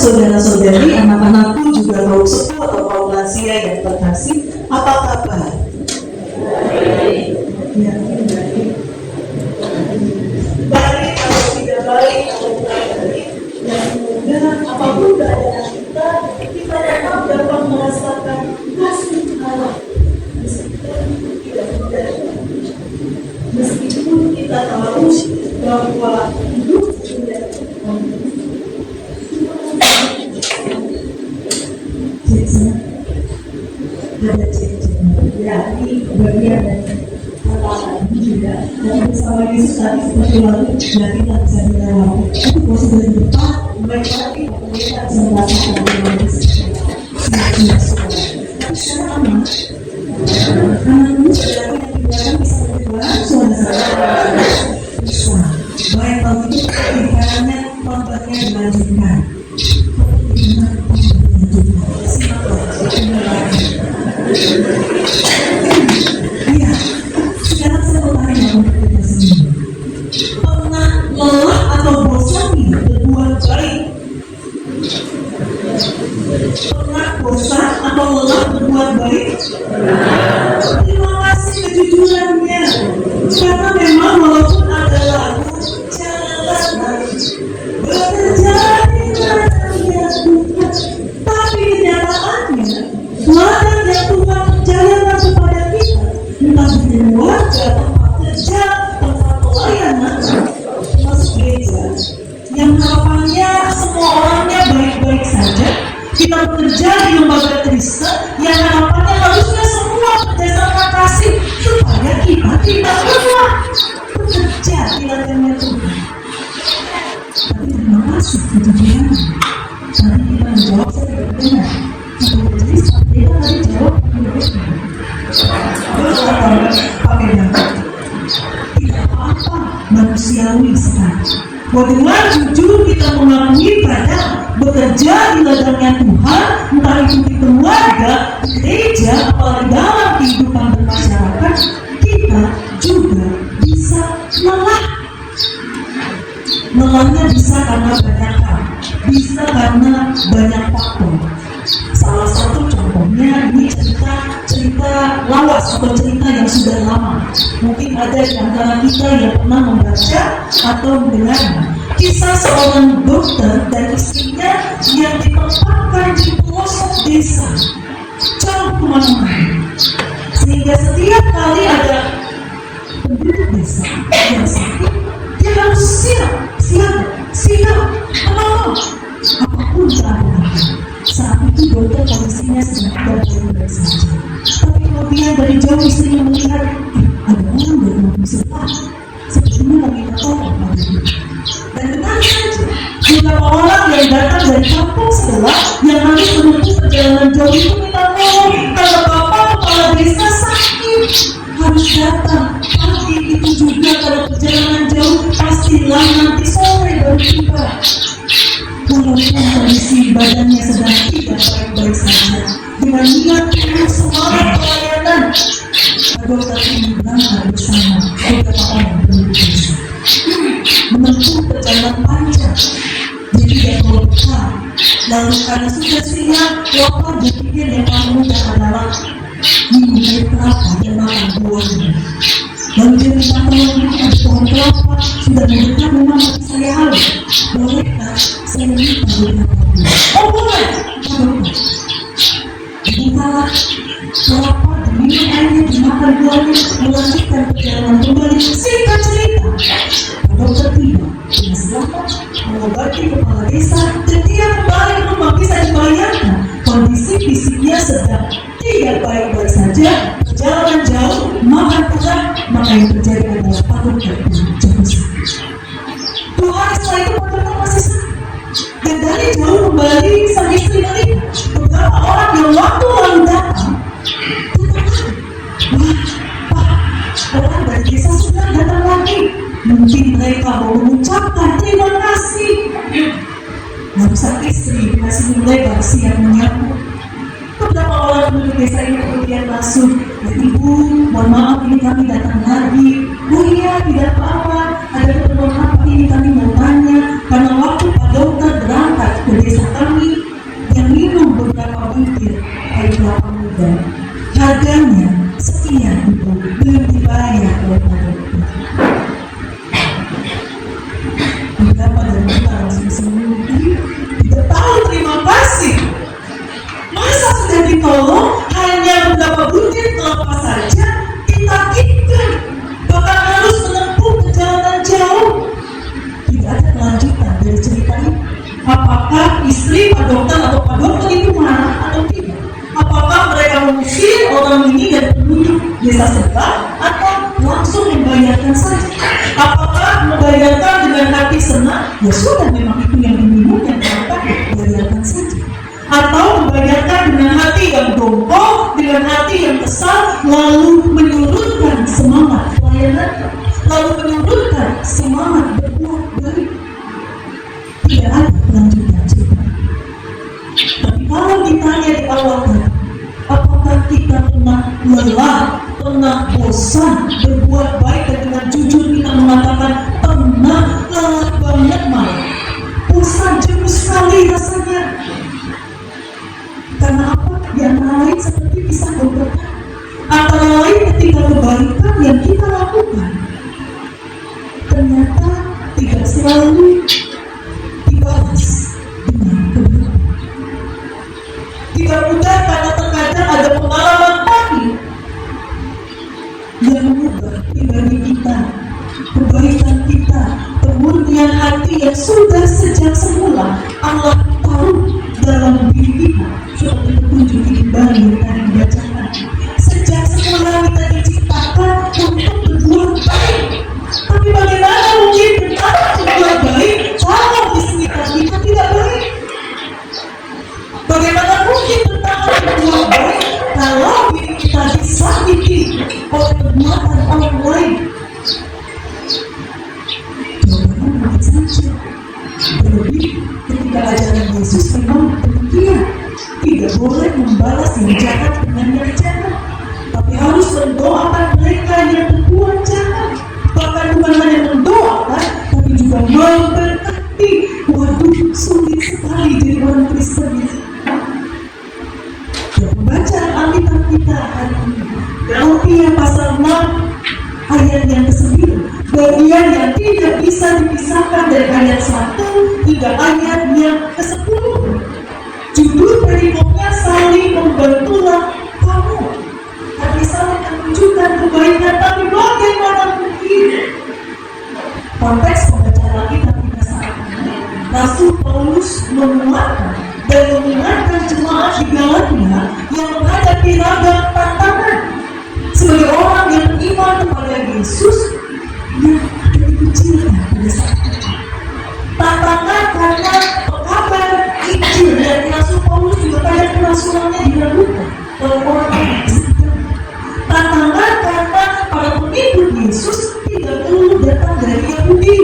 saudara-saudari, anak-anakku juga kaum sepuh atau kaum lansia yang terkasih, apa kabar? Ya. Baik atau tidak baik, atau baik, dan semoga apapun keadaan kita dapat merasakan kasih Allah. Meskipun kita tahu bahwa hidup tidak ada ciri-ciri, yakni bagian dari kata juga. Dan bersama Yesus tadi seperti lalu, dan kita bisa dilewati. Itu sudah di depan, mereka kita bisa merasakan bahwa Yesus tapi sekarang anak-anak sudah tidak bisa berdoa, suara bisa. Baik kalau itu pikirannya, kontennya dilanjutkan. Iya, sekarang saya mau tanya untuk kita sendiri. Pernah lelah atau bosan berbuat baik? Pernah bosan atau lelah berbuat baik? Terima kasih kejujurannya. Karena memang walaupun ada lagu janganlah baik bekerja di ladangnya Tuhan, tapi kenyataannya ladang yang Tuhan percayakan kepada kita, entah di keluarga, tempat kerja, tempat pelayanan, termasuk gereja, yang harapannya semua orangnya baik-baik saja. Kita bekerja di lembaga Kristen yang harapannya harusnya semua berdasarkan kasih supaya kita tidak lelah bekerja di ladangnya Tuhan. Tapi terima kasih kejujuran. Tadi kita menjawab saya tidak benar. Jadi kita tadi jawab pakai data. Tidak apa-apa, manusiawi sekali. Dengan jujur kita mengakui pada bekerja di ladangnya Tuhan, entah itu di keluarga, di gereja, apalagi dalam kehidupan bermasyarakat, kita juga bisa lelah. Lelahnya bisa karena banyak hal, bisa karena banyak faktor. Salah satu contohnya ini cerita lawas atau cerita yang sudah lama. Mungkin ada di antara kita yang pernah membaca atau mendengar kisah seorang dokter dan istrinya yang ditempatkan di pelosok desa jauh kemana-mana, sehingga setiap kali ada penduduk desa yang sakit, dia harus siap menolong apapun keadaan. Saat itu dokter kondisinya sedang baik-baik saja, tapi kemudian dari jauh istrinya melihat ada orang bernama Sepat, sepertinya lagi tertolong lagi. Dan benar saja, beberapa orang yang datang dari kampung sebelah yang harus menempuh perjalanan jauh itu minta tolong karena bapak kepala desa sakit, harus datang pagi itu juga. Kalau perjalanan jauh pastilah nanti sore baru tiba. Walaupun kondisi badannya sedang tidak baik-baik saja, dengan niat penuh semangat pelayanan, dokter ini berangkat bersama beberapa orang berdesa menempuh perjalanan panjang. Dia tidak berlepas. Lalu karena sudah siang, lapar, dia pikir yang paling mudah adalah minum air kelapa dan makan buahnya. Lalu dia minta tolong ada pohon kelapa sudah mendekat, memang saya haus. Bolehkah saya minta beberapa buah? Oh boleh. Dibukalah kelapa, diminum airnya, dimakan buahnya, melanjutkan perjalanan kembali. Singkat cerita, dokter tiba dengan selamat mengobati kepala desa, dan dia kembali ke rumah. Bisa dibayangkan kondisi fisiknya sedang tidak baik-baik saja, perjalanan jauh, makan kurang, maka yang terjadi adalah patut jatuh sakit. 2 hari setelah itu dokter masih sakit, dan dari jauh kembali sang istri melihat beberapa orang yang waktu lalu datang. Orang dari desa sudah datang lagi. Mungkin mereka mau mengucapkan terima kasih. Lalu sang istri masih mulai bersiap menyambut. Beberapa orang penduduk desa ini kemudian masuk. Ibu, mohon maaf ini kami datang lagi. Oh iya, tidak apa-apa. Ada keperluan apa ini kami mau tanya. Karena waktu Pak Dokter berangkat ke desa kami, desa sebelah atau langsung membayarkan saja? Apakah membayarkan dengan hati senang? Ya sudah, memang itu yang diminumnya, maka bayarkan saja. Atau membayarkan dengan hati yang dongkol, dengan hati yang kesal, lalu menyurutkan semangat pelayanan, lalu menyurutkan semangat berbuat baik. Tidak ada kelanjutan cerita. Tapi kalau ditanya di awal tadi, apakah kita pernah lelah, pernah bosan berbuat baik, dan dengan jujur kita mengatakan pernah, lelah banget malah, bosan jenuh sekali rasanya. Karena apa? Yang lain seperti kisah beberapa, antara lain ketika kebaikan yang kita lakukan ternyata tidak selalu dibalas dengan kebaikan. Tidak mudah, karena terkadang ada pengalaman pahit yang mengubah pribadi kita, kebaikan kita, kemurnian hati yang sudah sejak semula Allah taruh dalam diri kita, seperti petunjuk di Bali yang tadi dibacakan. Sejak semula kita diciptakan untuk berbuat baik. Tapi bagaimana mungkin kita berbuat baik kalau di sekitar kita tidak baik? Bagaimana mungkin bertahan berbuat baik kalau diri kita disakiti oleh perbuatan orang lain? Jawabannya mungkin saja. Terlebih ketika ajaran Yesus memang demikian, tidak boleh membalas yang jahat dengan yang jahat, tapi harus mendoakan mereka yang berbuat jahat. Bahkan bukan hanya mendoakan, tapi juga memberkati. Waduh, sulit sekali jadi orang Kristen. Pembacaan Alkitab kita hari ini, Galatia pasal 6 ayat yang ke-9, bagian yang tidak bisa dipisahkan dari ayat 1 hingga ayat yang ke-10. Judul perikopnya saling membantulah kamu. Tapi saling menunjukkan kebaikan, tapi bagaimana mungkin? Konteks pembacaan Alkitab kita saat ini, Rasul Paulus menguatkan dan mengingatkan jemaat di Galatia yang menghadapi ragam tantangan sebagai orang yang beriman kepada Yesus yang ada dikucilkan pada saat itu. Tantangan karena kabar Injil dari Rasul Paulus juga pada kerasulannya diragukan oleh orang-orang di sekitar. Tantangan karena para pengikut Yesus tidak perlu datang dari Yahudi,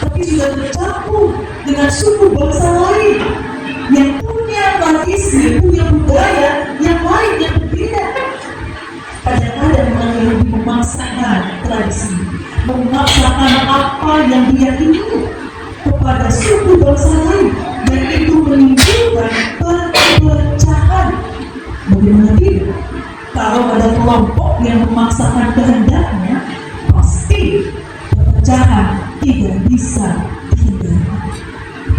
tapi sudah bercampur dengan suku bangsa lain yang punya tradisi, punya budaya yang lain yang berbeda. Kadang-kadang orang Yahudi memaksakan tradisi, memaksakan apa yang dia ingin kepada suku bangsa lain, dan itu menimbulkan perpecahan. Bagaimana tidak? Kalau ada kelompok yang memaksakan kehendaknya, pasti perpecahan tidak bisa dihindari.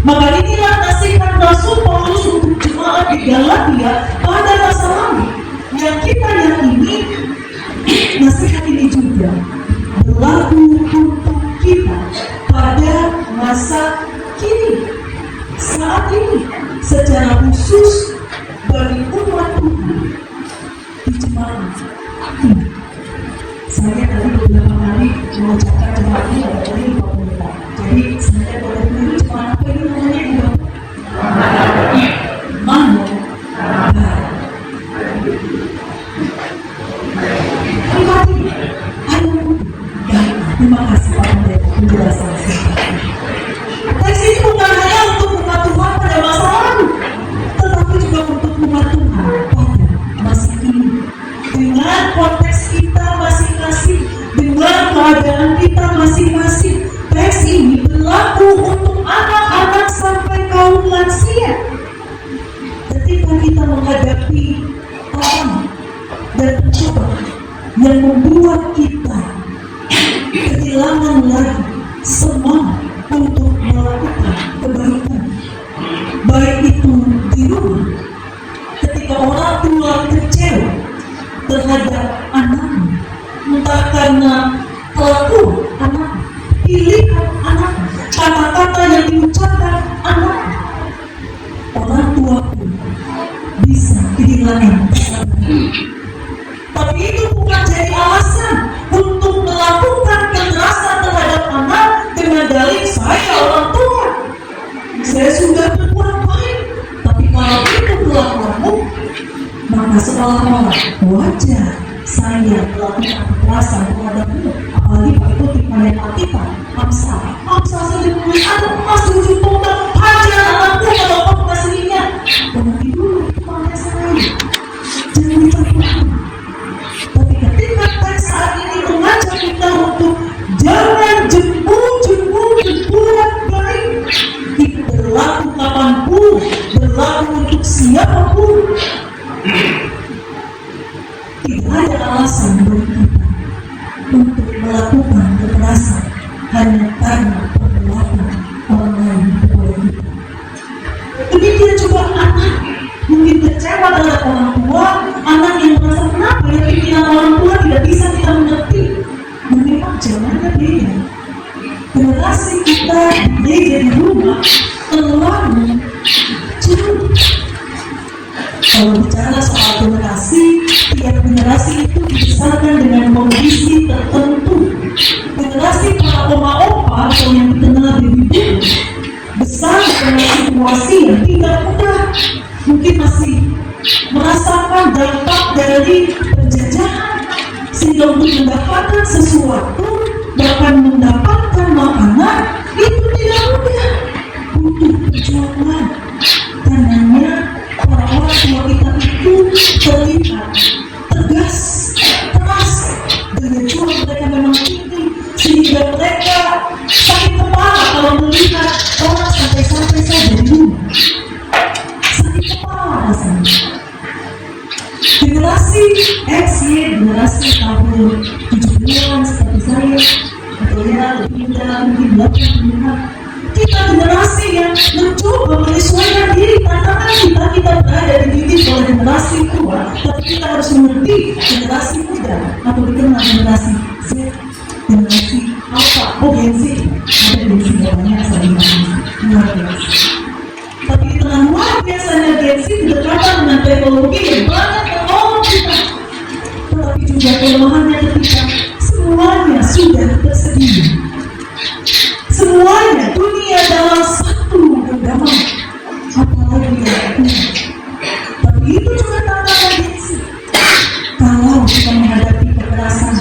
Maka inilah nasihat Rasul Paulus untuk jemaat di Galatia pada masa lalu, yang kita yakini nasihat ini juga berlaku untuk kita pada masa kini, saat ini, secara khusus bagi umat Tuhan di jemaat ini. Saya tadi beberapa kali mengucapkan jemaat ini pada kali 50. Jadi saya boleh dulu jemaat apa ini namanya juga? Mana? Terima kasih. wajar saya melakukan kekerasan terhadapmu, apalagi Pak itu tipenya Pak Amsa saja punya anak emas di ujung tombak, hajar anakku kalau kau kasihnya. Berhenti dulu, itu makanya saya jangan dicampurkan. Tapi ketika teks saat ini mengajak kita untuk jangan jemput baik, itu berlaku kapanpun, berlaku untuk siapapun. Tidak ada alasan bagi kita untuk melakukan kekerasan hanya karena perbuatan orang lain kepada kita. Demikian juga anak mungkin kecewa dengan orang tua, anak yang merasa kenapa ya pikiran orang tua tidak bisa kita mengerti. Memang jalannya beda. Generasi kita di rumah terlalu jauh. Kalau bicara soal generasi, tiap generasi itu dibesarkan dengan kondisi tertentu. Generasi para oma-opa atau yang dikenal baby besar dengan situasi yang tidak mudah, mungkin masih merasakan dampak dari penjajahan, sehingga untuk mendapatkan sesuatu, bahkan mendapatkan makanan itu tidak mudah, butuh perjuangan. Karenanya para orang tua kita itu terlihat tegas, keras, daya juang mereka memang tinggi, sehingga mereka sakit kepala kalau melihat orang sampai-sampai saja di rumah. Sakit kepala rasanya. Generasi X, Y, generasi tahun 70-an seperti saya, atau ya lebih muda, mungkin 80-an, kita generasi yang mencoba menyesuaikan diri tantangan kita berada di titik oleh generasi tua, tapi kita harus mengerti generasi muda atau dikenal generasi Z, generasi Alpha, Gen Z, ada Gen Z banyak sekali luar biasa. Tapi di tengah luar biasanya Gen Z berdekatan dengan teknologi yang banyak menolong kita, tetapi juga kelemahannya ketika semuanya sudah tersedia. Semuanya dunia dalam satu genggaman, apalagi yang tapi itu juga tantangan Yesus. Kalau kita menghadapi kekerasan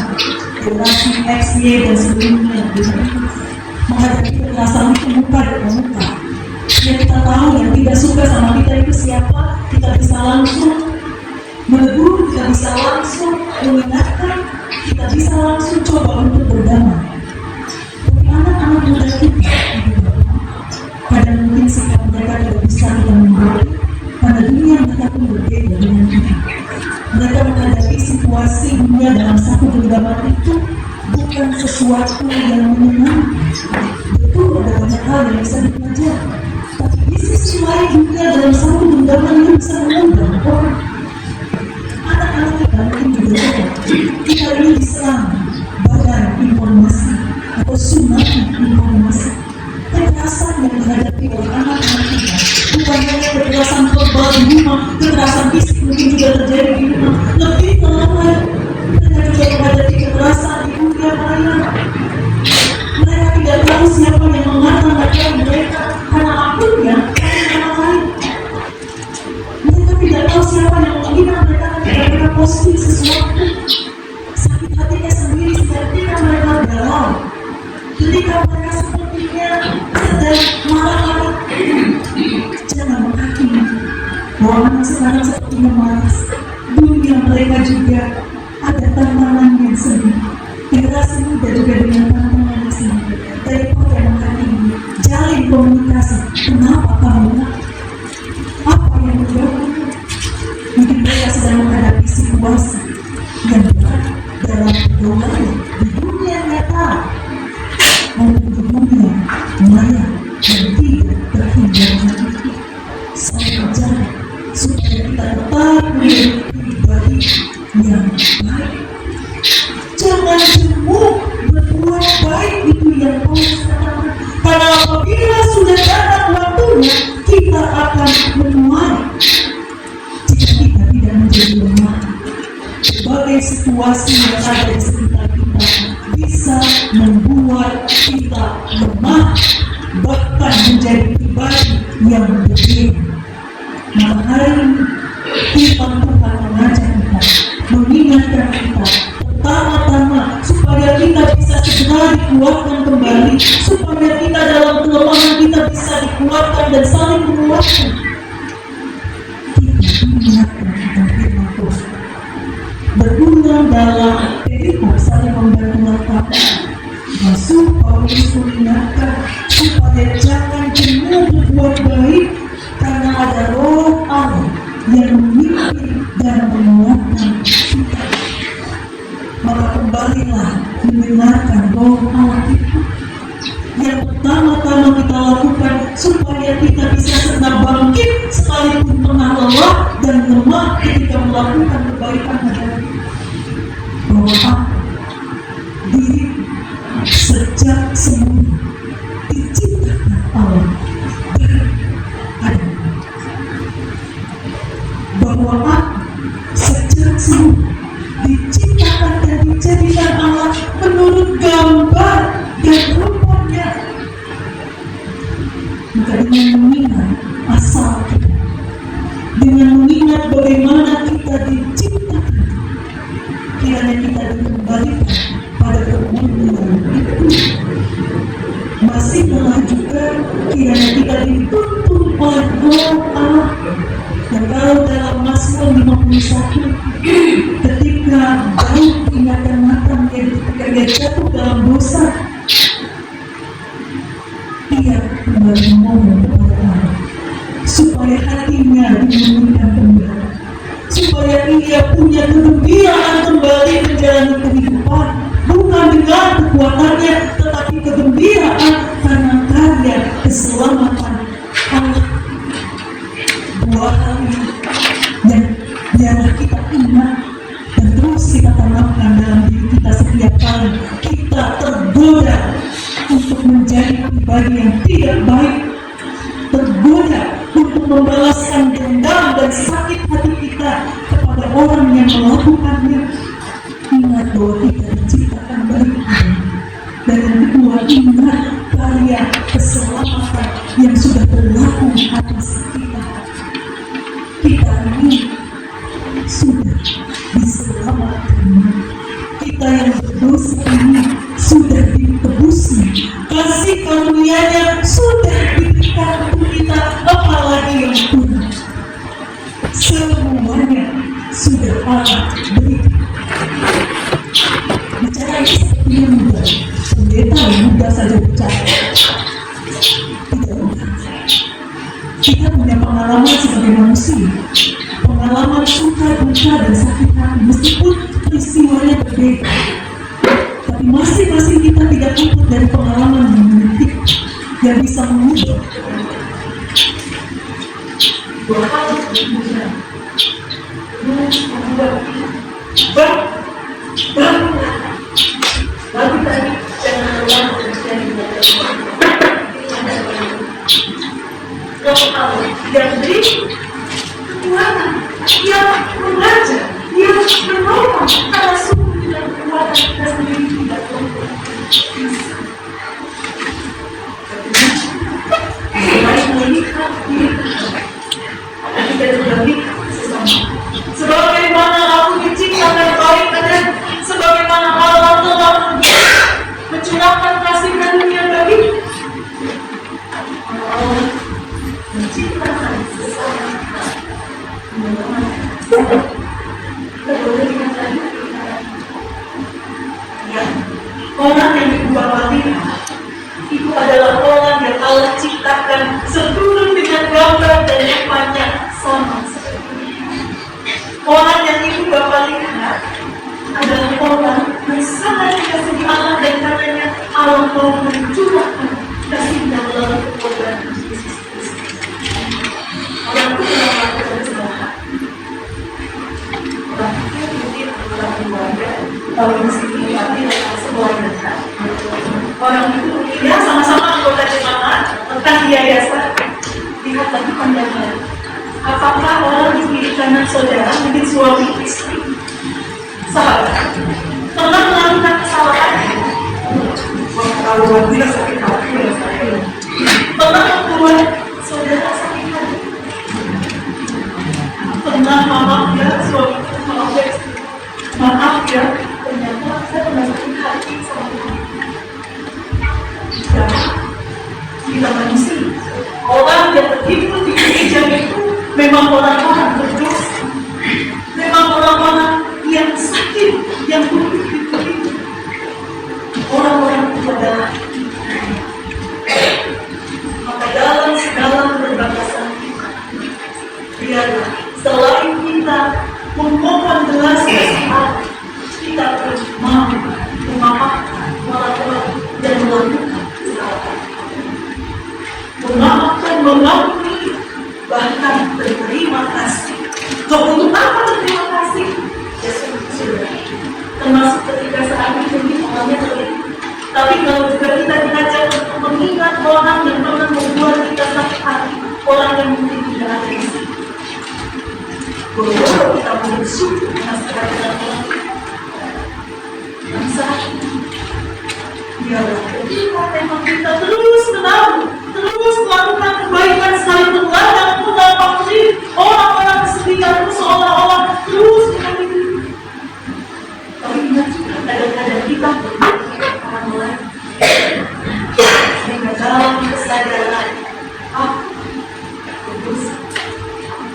generasi X, Y dan sebelumnya, menghadapi kekerasan itu muka dengan muka, yang kita tahu yang tidak suka sama kita itu siapa, kita bisa langsung menegur, kita bisa langsung mengingatkan, kita bisa langsung coba untuk berdamai. Anak-anak muda kita, kadang mungkin sikap mereka tidak bisa kita mengerti, karena dunia mereka pun berbeda dengan kita. Mereka menghadapi situasi dunia dalam satu genggaman itu bukan sesuatu yang menyenangkan. Betul, ada banyak hal yang bisa dipelajari, tapi di sisi lain dunia dalam satu genggaman itu bisa mengundang orang. Anak-anak kita mungkin juga kita ini diserang badan informasi atau tsunami informasi. Kekerasan yang dihadapi oleh anak-anak kita bukan hanya kekerasan verbal di rumah, kekerasan fisik mungkin juga terjadi di rumah. Lebih terlambat, mereka juga menghadapi kekerasan di dunia maya. Mereka tidak tahu siapa yang mengatakan mereka karena akunnya orang lain. Mereka tidak tahu siapa yang menghina mereka ketika mereka posting sesuatu. Sakit hatinya sendiri ketika mereka galau, ketika mereka sepertinya sedang marah-marah. Jangan menghakimi bahwa anak sekarang sepertinya malas. Dunia mereka juga ada tantangan yang sedih. Generasi muda juga dengan tantangan yang sedih. Daripada menghakimi, jalin komunikasi. Kenapa kamu menghakimi? Apa yang terjadi? Mungkin mereka sedang menghadapi situasi yang berat dalam pergaulan di dunia nyata maupun di dunia maya yang tidak terhindarkan. Saya berjalan supaya kita tetap menjadi pribadi yang baik. Jangan jemu berbuat baik, itu yang Paulus katakan. Karena apabila sudah datang waktunya, kita akan menuai jika kita tidak menjadi lemah. Berbagai situasi yang ada di sekitar kita bisa membuat kita lemah, bahkan menjadi pribadi yang berbeda. Maka hari ini firman Tuhan mengajak kita kita. Pertama-tama, supaya kita bisa segera dikuatkan kembali, supaya kita dalam kelemahan kita bisa dikuatkan dan saling menguatkan. Kita diingatkan tentang firman Tuhan. Berulang dalam perikop saling membantu. Rasul Paulus mengingatkan supaya jangan jenuh berbuat baik, karena ada Roh Allah yang memimpin dan menguatkan kita. Maka kembalilah mendengarkan Roh Allah itu. Yang pertama-tama kita lakukan supaya kita bisa senang bangkit sekalipun pernah lelah dan lemah ketika melakukan kebaikan adalah bahwa diri sejak semula diciptakan Allah dan ada, bahwa sejak semula diciptakan dan dijadikan Allah menurut gambar dan rupanya. Maka dengan mengingat asal kita, dengan mengingat bagaimana kita diciptakan, kiranya kita dikembalikan pada kemuliaan itu. Masih telah juga kiranya kita dituntun oleh Roh Allah. Dan kalau dalam Mazmur 51, ketika Daud ingatkan matanya ketika dia jatuh dalam dosa, dia kembali memohon kepada Allah supaya hatinya dimulihkan kembali, supaya ia punya kegembiraan kembali menjalani kehidupan, bukan dengan kekuatannya, tetapi kegembiraan karena karya keselamatan Allah. Dua hal ini yang biarlah kita ingat dan terus kita tanamkan dalam diri kita setiap kali kita tergoda untuk menjadi pribadi yang tidak baik, tergoda untuk membalaskan dendam dan sakit hati kita kepada orang yang melakukannya. Ingat bahwa kita diciptakan dari Allah. Dan yang kedua, ingat karya keselamatan yang sudah berlaku atas kita. Kita ini sudah diselamatkan. Kita yang berdosa ini sudah ditebusnya. Kasih karunia-Nya sudah diberikan untuk kita, apalagi yang kurang. Semuanya sudah Allah berikan. Bicara ini seperti yang mudah. Pendeta yang mudah saja bicara. Tidak mudah. Kita punya pengalaman sebagai manusia, pengalaman suka, duka, dan sakit hati, meskipun peristiwanya berbeda. Tapi masing-masing kita tidak luput dari pengalaman yang menarik, yang bisa mengubah. Dua hal yang Bagi tadi jangan lupa dari Roh Allah yang beri kekuatan, dia mengajar, dia menolong, karena sungguh dengan kekuatan kita sendiri tidak cukup. Selain melihat diri kita juga lihat sesama. Sebagaimana aku diciptakan baik dan sebagaimana Allah telah mencurahkan kasih karunia bagi Allah menciptakan sesama. Orang yang dibuat mati itu adalah orang yang Allah ciptakan seturut dengan gambar dan rupanya sama seperti orang yang itu Bapak lihat adalah orang yang sangat dikasihi Allah, dan karenanya Allah mau mencurahkan kasih dalam pengorbanan Yesus Kristus. Orang itu telah melakukan semua hal. Orang itu mungkin adalah keluarga, orang miskin mati adalah sekeluarga. Orang itu ya sama-sama anggota jemaat, tentang yayasan. Lihat lagi pandangan. Apakah orang di kiri kanan saudara, mungkin suami istri, sahabat, pernah melakukan kesalahan? Kalau tidak sakit hati, pernah membuat saudara sakit hati? Pernah maaf ya suami, maaf ya istri, maaf ya kita manusia. Orang yang terhimpun di gereja itu memang orang-orang berdosa, memang orang-orang yang sakit, yang buruk itu. Orang-orang itu adalah maka dalam segala keterbatasan kita, biarlah selain kita memohon belas kasihan, kita pun mau memaafkan orang-orang dan melakukan kesalahan, memaafkan, mengampuni, bahkan berterima kasih. Untuk apa berterima kasih? Ya sudah, termasuk ketika saat itu orangnya terlihat. Tapi kalau juga kita diajak untuk mengingat orang yang pernah membuat kita sakit hati, orang yang mungkin tidak ada di sini, boro-boro kita bersyukur atas kehadiran orang yang saat ini. Biarlah ketika memang kita terus menang, terus melakukan kebaikan sekali berladang mengampuni orang-orang di sekitar itu seolah-olah terus memiliki. Tapi ingat juga kadang-kadang kita orang lain sehingga dalam kesadaran aku berdosa,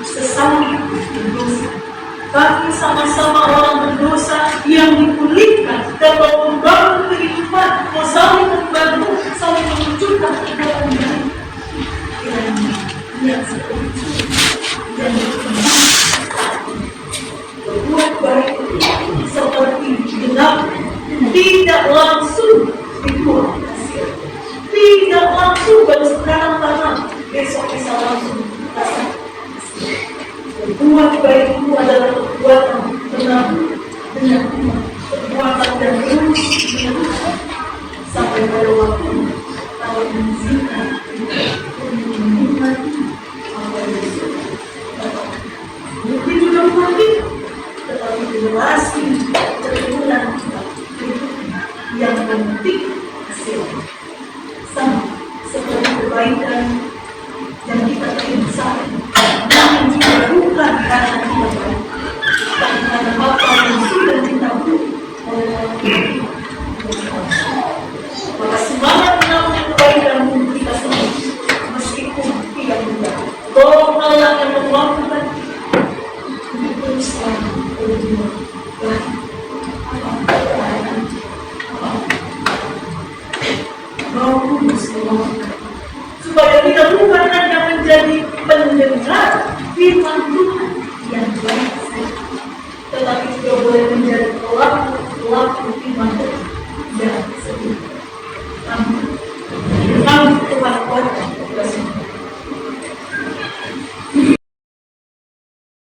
sesama berdosa, tapi sama-sama orang berdosa yang dipulihkan dan membangun kehidupan, mau saling membantu, saling menunjukkan kebaikan yang yang seperti yang berbuat baik seperti genap, tidak langsung dibuat hasil, tidak langsung baru sekarang tanam, besok bisa langsung rasa. Berbuat baik itu adalah perbuatan benar dengan perbuatan dan terus sampai pada waktu kalau mengizinkan menikmati apa yang sudah mungkin juga mati, tetapi generasi keturunan yang memetik hasil sama seperti kebaikan yang kita terima yang juga bukan karena kita baik, tapi karena apa yang sudah kita buat oleh orang lain. Maka semangat menambah kebaikan kita semua, meskipun tidak mudah. Tolong Allah yang memampukan untuk terus berbuat baik. Roh Kudus memampukan supaya kita bukan hanya menjadi pendengar firman